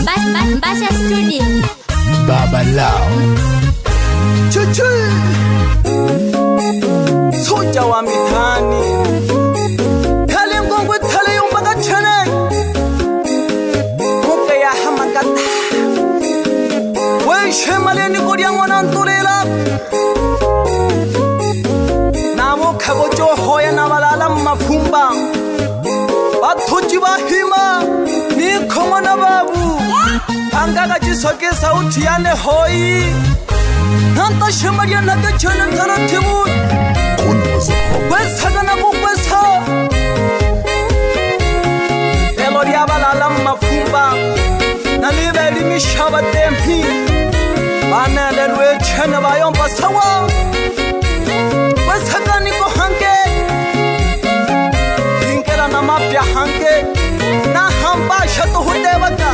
Mbasha Studio. Baba Lao Chuchu Soja wa mitani Tale mgongwe tale yumbaga chane Muke ya hamakata Wei shemale ni kodia ngwana ntulela Namo kagojo hoya na malala mafumba Batuji bahima Ni komana babu Angaga jisoke sauti yane hoi Nanta shemaria nata chana taratibu Wesa gana bukwesa Eloria balala mafumba Nalibe limi shaba tempi Bana lelwe chana bayon basawa Wesa gani ko hange Hinkela na mapya hange Na hamba shato hude baka